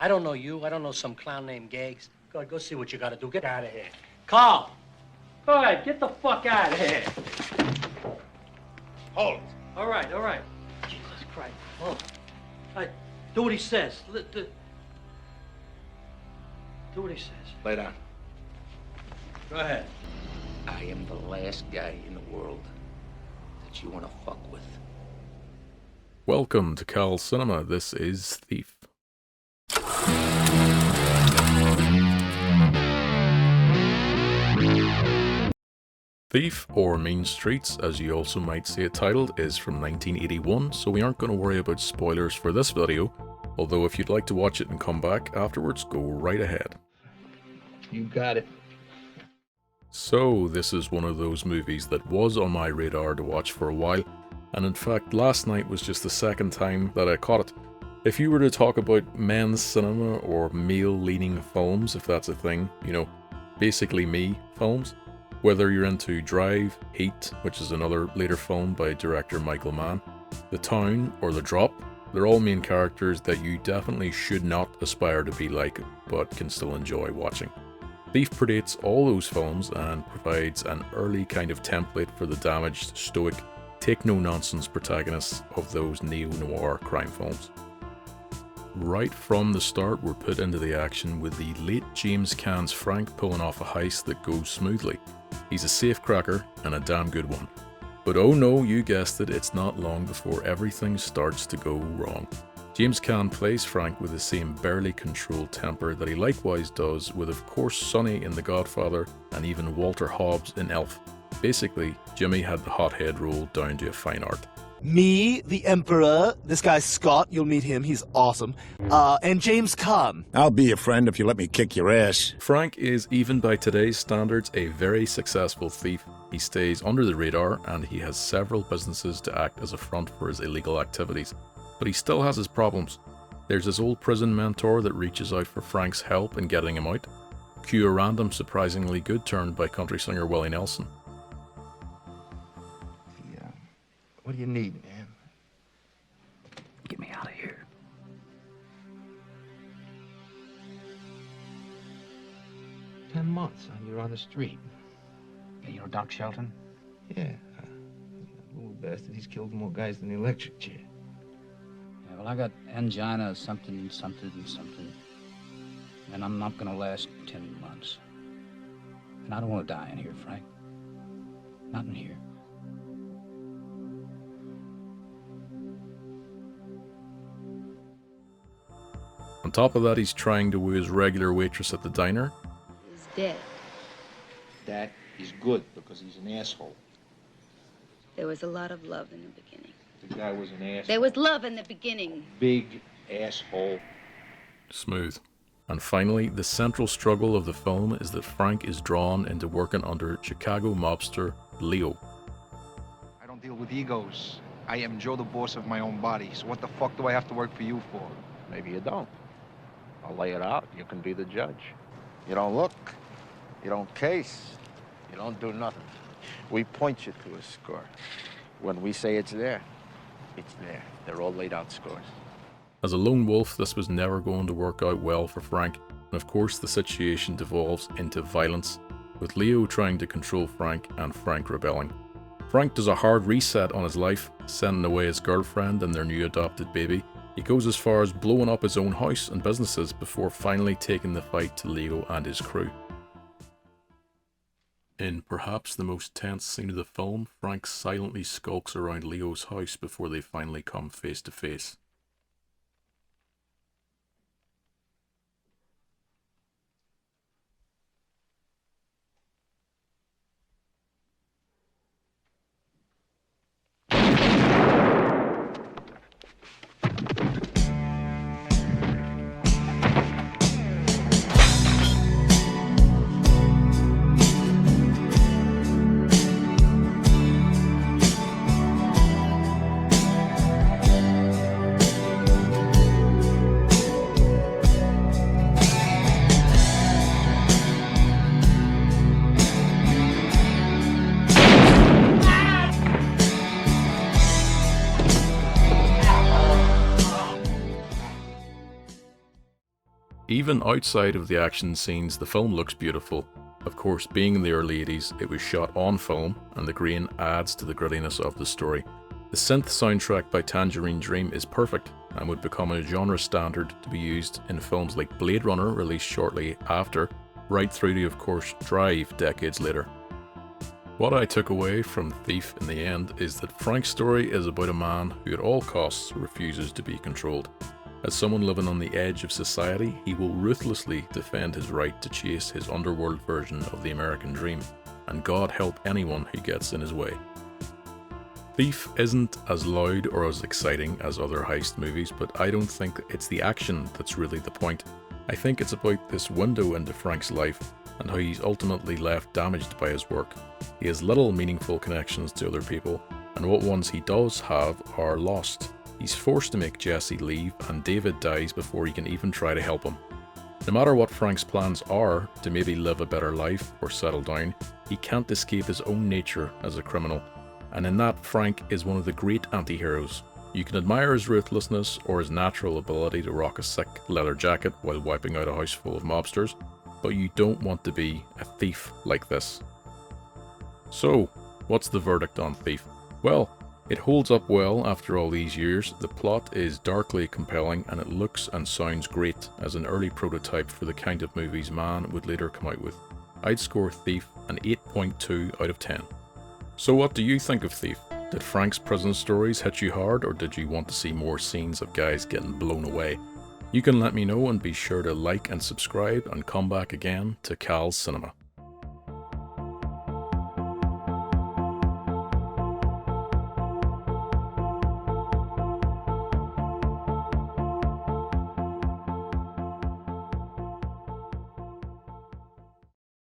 I don't know you. I don't know some clown named Gags. Go ahead, go see what you gotta do. Get out of here. Carl! Go ahead, get the fuck out of here. Hold it. All right, all right. Jesus Christ. Oh. All right, do what he says. Do what he says. Lay down. Go ahead. I am the last guy in the world that you want to fuck with. Welcome to Cal Cinema. This is Thief. Thief, or Mean Streets, as you also might see it titled, is from 1981, so we aren't going to worry about spoilers for this video, although if you'd like to watch it and come back afterwards, go right ahead. You got it. So, this is one of those movies that was on my radar to watch for a while, and in fact last night was just the second time that I caught it. If you were to talk about men's cinema or male-leaning films, if that's a thing, you know, basically me films, whether you're into Drive, Heat, which is another later film by director Michael Mann, The Town, or The Drop, they're all main characters that you definitely should not aspire to be like, but can still enjoy watching. Thief predates all those films and provides an early kind of template for the damaged, stoic, take-no-nonsense protagonists of those neo-noir crime films. Right from the start, we're put into the action with the late James Caan's Frank pulling off a heist that goes smoothly. He's a safecracker, and a damn good one. But oh no, you guessed it, it's not long before everything starts to go wrong. James Caan plays Frank with the same barely controlled temper that he likewise does with, of course, Sonny in The Godfather and even Walter Hobbs in Elf. Basically, Jimmy had the hothead role down to a fine art. Me, the Emperor, this guy Scott, you'll meet him, he's awesome, and James Caan. I'll be your friend if you let me kick your ass. Frank is, even by today's standards, a very successful thief. He stays under the radar and he has several businesses to act as a front for his illegal activities. But he still has his problems. There's his old prison mentor that reaches out for Frank's help in getting him out. Cue a random, surprisingly good turn by country singer Willie Nelson. What do you need, man? Get me out of here. 10 months, son. You're on the street. Yeah, you know Doc Shelton? Yeah. Little bastard. He's killed more guys than the electric chair. Yeah, well, I got angina, something. And I'm not gonna last 10 months. And I don't want to die in here, Frank. Not in here. On top of that, he's trying to woo his regular waitress at the diner. He's dead. That is good because he's an asshole. There was a lot of love in the beginning. The guy was an asshole. There was love in the beginning. Big asshole. Smooth. And finally, the central struggle of the film is that Frank is drawn into working under Chicago mobster Leo. I don't deal with egos. I am Joe, the boss of my own body. So what the fuck do I have to work for you for? Maybe you don't. I'll lay it out. You can be the judge. You don't look. You don't case. You don't do nothing. We point you to a score. When we say it's there, it's there. They're all laid out scores. As a lone wolf, this was never going to work out well for Frank, and of course the situation devolves into violence, with Leo trying to control Frank and Frank rebelling. Frank does a hard reset on his life, sending away his girlfriend and their new adopted baby. He goes as far as blowing up his own house and businesses before finally taking the fight to Leo and his crew. In perhaps the most tense scene of the film, Frank silently skulks around Leo's house before they finally come face to face. Even outside of the action scenes, the film looks beautiful. Of course, being in the early 80s, it was shot on film, and the grain adds to the grittiness of the story. The synth soundtrack by Tangerine Dream is perfect, and would become a genre standard to be used in films like Blade Runner, released shortly after, right through to, of course, Drive decades later. What I took away from Thief in the end is that Frank's story is about a man who at all costs refuses to be controlled. As someone living on the edge of society, he will ruthlessly defend his right to chase his underworld version of the American dream, and God help anyone who gets in his way. Thief isn't as loud or as exciting as other heist movies, but I don't think it's the action that's really the point. I think it's about this window into Frank's life and how he's ultimately left damaged by his work. He has little meaningful connections to other people, and what ones he does have are lost. He's forced to make Jesse leave, and David dies before he can even try to help him. No matter what Frank's plans are to maybe live a better life or settle down, he can't escape his own nature as a criminal, and in that Frank is one of the great anti-heroes. You can admire his ruthlessness or his natural ability to rock a sick leather jacket while wiping out a house full of mobsters, but you don't want to be a thief like this. So, what's the verdict on Thief? Well, it holds up well after all these years. The plot is darkly compelling, and it looks and sounds great as an early prototype for the kind of movies Mann would later come out with. I'd score Thief an 8.2 out of 10. So what do you think of Thief? Did Frank's prison stories hit you hard, or did you want to see more scenes of guys getting blown away? You can let me know, and be sure to like and subscribe and come back again to Cal's Cinema.